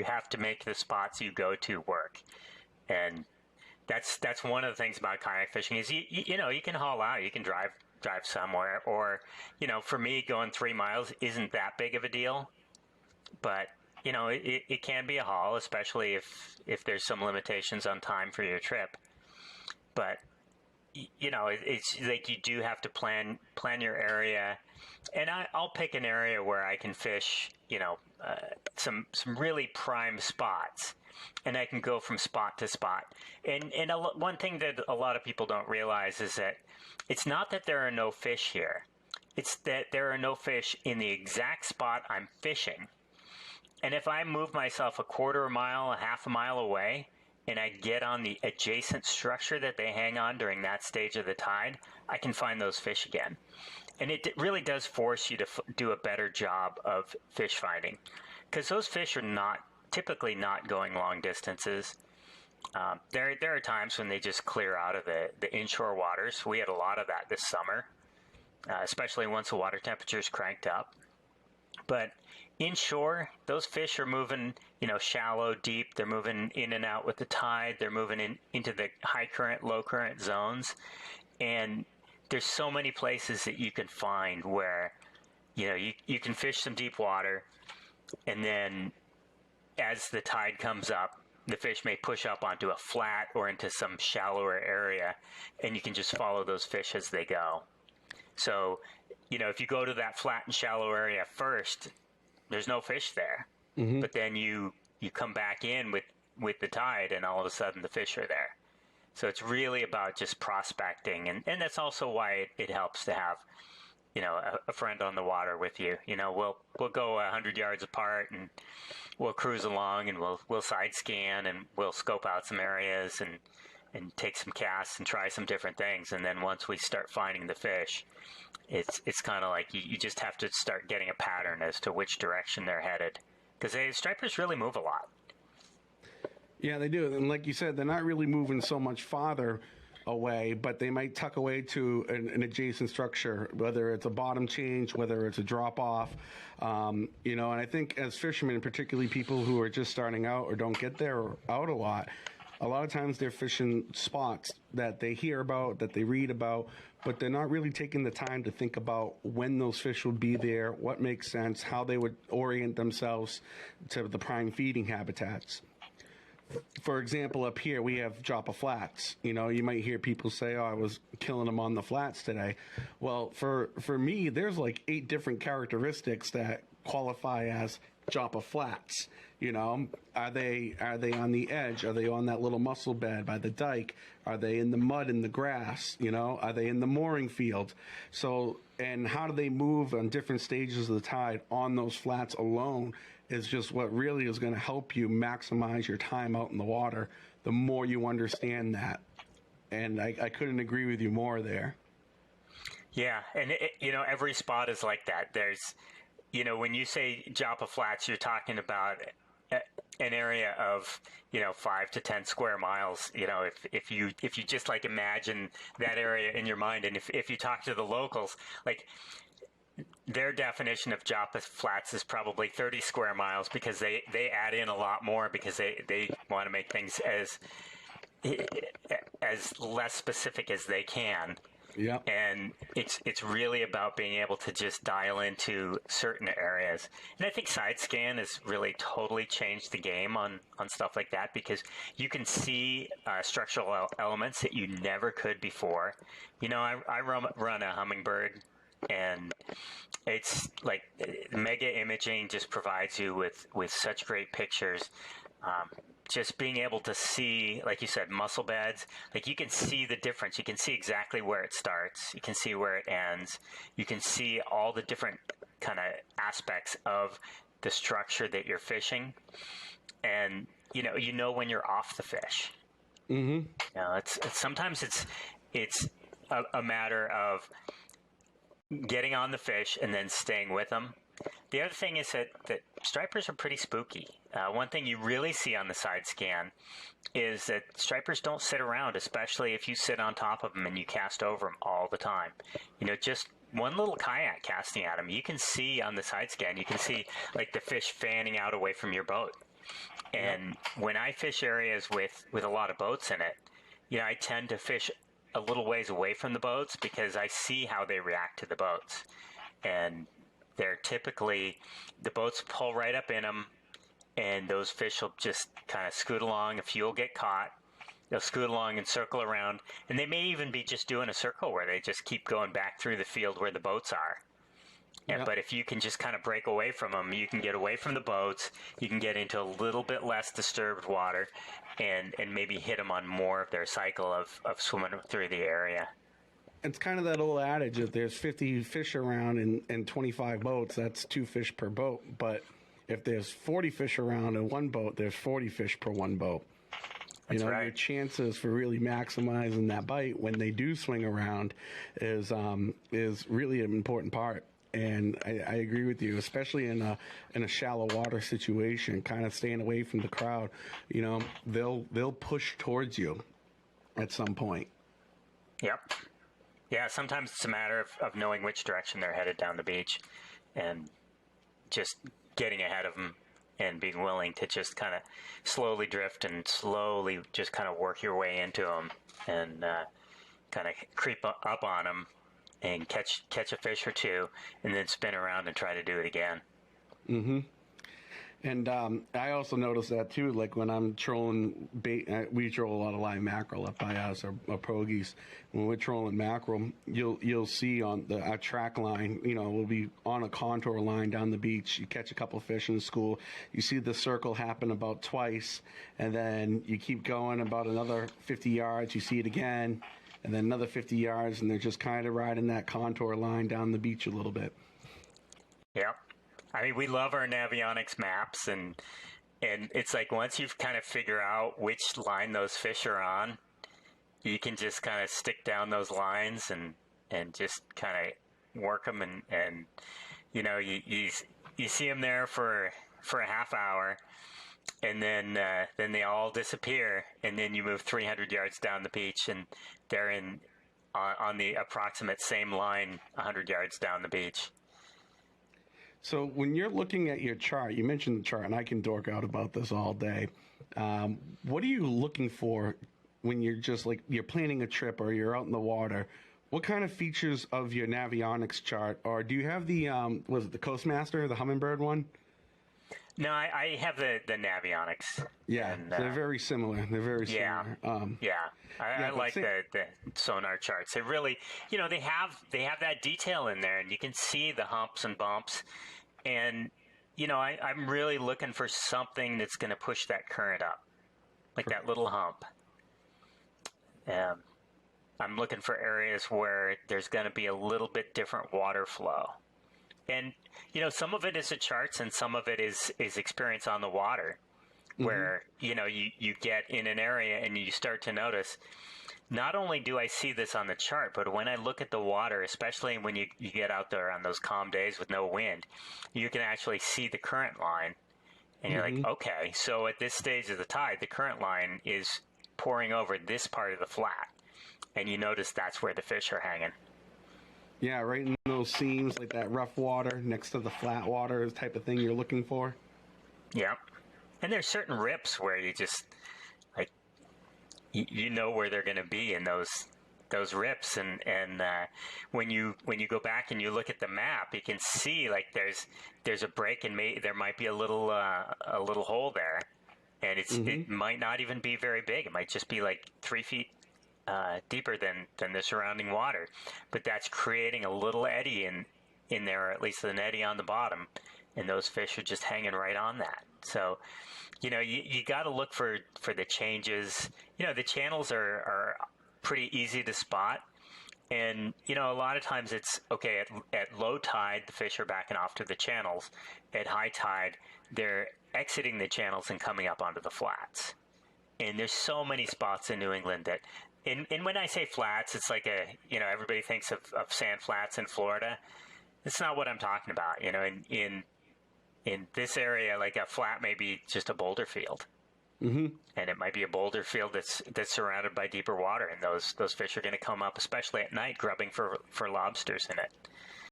have to make the spots you go to work. And that's one of the things about kayak fishing is you know, you can haul out, you can drive somewhere, or, you know, for me, going 3 miles isn't that big of a deal, but you know, it can be a haul, especially if there's some limitations on time for your trip. But you know, it's like you do have to plan your area, and I'll pick an area where I can fish, you know, some really prime spots, and I can go from spot to spot. And one thing that a lot of people don't realize is that it's not that there are no fish here; it's that there are no fish in the exact spot I'm fishing. And if I move myself a quarter of a mile, a half a mile away, and I get on the adjacent structure that they hang on during that stage of the tide, I can find those fish again. And it really does force you to do a better job of fish finding, because those fish are typically not going long distances. There are times when they just clear out of the inshore waters. We had a lot of that this summer, especially once the water temperatures cranked up. But inshore, those fish are moving, you know, shallow, deep. They're moving in and out with the tide. They're moving into the high current, low current zones. And there's so many places that you can find where, you know, you can fish some deep water, and then as the tide comes up, the fish may push up onto a flat or into some shallower area, and you can just follow those fish as they go. So, you know, if you go to that flat and shallow area first, there's no fish there. Mm-hmm. But then you come back in with the tide, and all of a sudden the fish are there. So it's really about just prospecting. And that's also why it helps to have, you know, a friend on the water with you. You know, we'll go 100 yards apart, and we'll cruise along, and we'll side scan, and we'll scope out some areas and take some casts and try some different things. And then once we start finding the fish, it's kind of like you just have to start getting a pattern as to which direction they're headed, because stripers really move a lot. Yeah, they do. And like you said, they're not really moving so much farther away, but they might tuck away to an adjacent structure, whether it's a bottom change, whether it's a drop off. You know, and I think as fishermen, particularly people who are just starting out or don't get there out a lot of times they're fishing spots that they hear about, that they read about, but they're not really taking the time to think about when those fish would be there, what makes sense, how they would orient themselves to the prime feeding habitats. For example, up here we have Joppa Flats. You know, you might hear people say, "Oh, I was killing them on the flats today." Well, for me, there's like 8 different characteristics that qualify as Joppa Flats. You know, are they on the edge? Are they on that little mussel bed by the dike? Are they in the mud and the grass? You know, are they in the mooring field? So, and how do they move on different stages of the tide on those flats alone is just what really is going to help you maximize your time out in the water, the more you understand that. And I couldn't agree with you more there. Yeah, and you know, every spot is like that. There's, you know, when you say Joppa Flats, you're talking about an area of, you know, 5 to 10 square miles. You know, if you just like imagine that area in your mind, and if you talk to the locals, like their definition of Joppa Flats is probably 30 square miles, because they add in a lot more, because they want to make things as less specific as they can. Yeah. And it's really about being able to just dial into certain areas. And I think side scan has really totally changed the game on stuff like that, because you can see structural elements that you never could before. You know, I run a Hummingbird, and it's like mega imaging just provides you with such great pictures. Just being able to see, like you said, mussel beds, like you can see the difference. You can see exactly where it starts. You can see where it ends. You can see all the different kind of aspects of the structure that you're fishing. And, you know when you're off the fish. Mm-hmm. You know, it's sometimes it's a matter of getting on the fish and then staying with them. The other thing is that stripers are pretty spooky. One thing you really see on the side scan is that stripers don't sit around, especially if you sit on top of them and you cast over them all the time. You know, just one little kayak casting at them, you can see on the side scan, you can see like the fish fanning out away from your boat. And when I fish areas with a lot of boats in it, I tend to fish a little ways away from the boats because I see how they react to the boats. And they're typically, the boats pull right up in them, and those fish will just kind of scoot along. A few will get caught. They'll scoot along and circle around. And they may even be just doing a circle where they just keep going back through the field where the boats are. Yeah. But if you can just kind of break away from them, you can get away from the boats, you can get into a little bit less disturbed water, and maybe hit them on more of their cycle of swimming through the area. It's kind of that old adage that there's 50 fish around and 25 boats, that's 2 fish per boat. But if there's 40 fish around in one boat, there's 40 fish per one boat. That's right. Your chances for really maximizing that bite when they do swing around is really an important part. And I agree with you, especially in a shallow water situation, kind of staying away from the crowd. They'll push towards you at some point. Yep. Yeah, sometimes it's a matter of knowing which direction they're headed down the beach and just getting ahead of them and being willing to just kind of slowly drift and slowly just kind of work your way into them and kind of creep up on them and catch a fish or two, and then spin around and try to do it again. Mm-hmm. And I also noticed that too. Like when I'm trolling bait, we troll a lot of live mackerel up by us or pogies. When we're trolling mackerel, you'll see on our track line. We'll be on a contour line down the beach. You catch a couple of fish in the school. You see the circle happen about twice, and then you keep going about another 50 yards. You see it again. And then another 50 yards, and they're just kind of riding that contour line down the beach a little bit. Yep. I mean, we love our Navionics maps, and it's like once you've kind of figure out which line those fish are on, you can just kind of stick down those lines and just kind of work them, and you see them there for a half hour, and then they all disappear, and then you move 300 yards down the beach, and they're on the approximate same line 100 yards down the beach. So when you're looking at your chart, you mentioned the chart, and I can dork out about this all day. What are you looking for when you're just like you're planning a trip or you're out in the water? What kind of features of your Navionics chart, or do you have the was it the Coastmaster, the Humminbird one? No, I have the Navionics. Yeah, and, they're very similar. They're very similar. I like the sonar charts. They really, they have that detail in there, and you can see the humps and bumps. And I'm really looking for something that's going to push that current up, like that little hump. I'm looking for areas where there's going to be a little bit different water flow. And, some of it is the charts and some of it is experience on the water where, you get in an area and you start to notice, not only do I see this on the chart, but when I look at the water, especially when you get out there on those calm days with no wind, you can actually see the current line. And you're like, okay, so at this stage of the tide, the current line is pouring over this part of the flat. And you notice that's where the fish are hanging. Yeah, right in those seams, like that rough water next to the flat water is the type of thing you're looking for. Yeah. And there's certain rips where you just, like, you know where they're going to be in those rips. And when you go back and you look at the map, you can see, like, there's a break and there might be a little hole there. And it might not even be very big. It might just be, like, 3 feet deeper than the surrounding water, but that's creating a little eddy in there, or at least an eddy on the bottom, and those fish are just hanging right on that. So, you got to look for the changes. The channels are pretty easy to spot, and a lot of times it's okay at low tide the fish are backing off to the channels. At high tide they're exiting the channels and coming up onto the flats. And there's so many spots in New England that. And when I say flats, it's like everybody thinks of sand flats in Florida. It's not what I'm talking about. In this area, like a flat may be just a boulder field. And it might be a boulder field that's surrounded by deeper water, and those fish are going to come up, especially at night, grubbing for lobsters in it.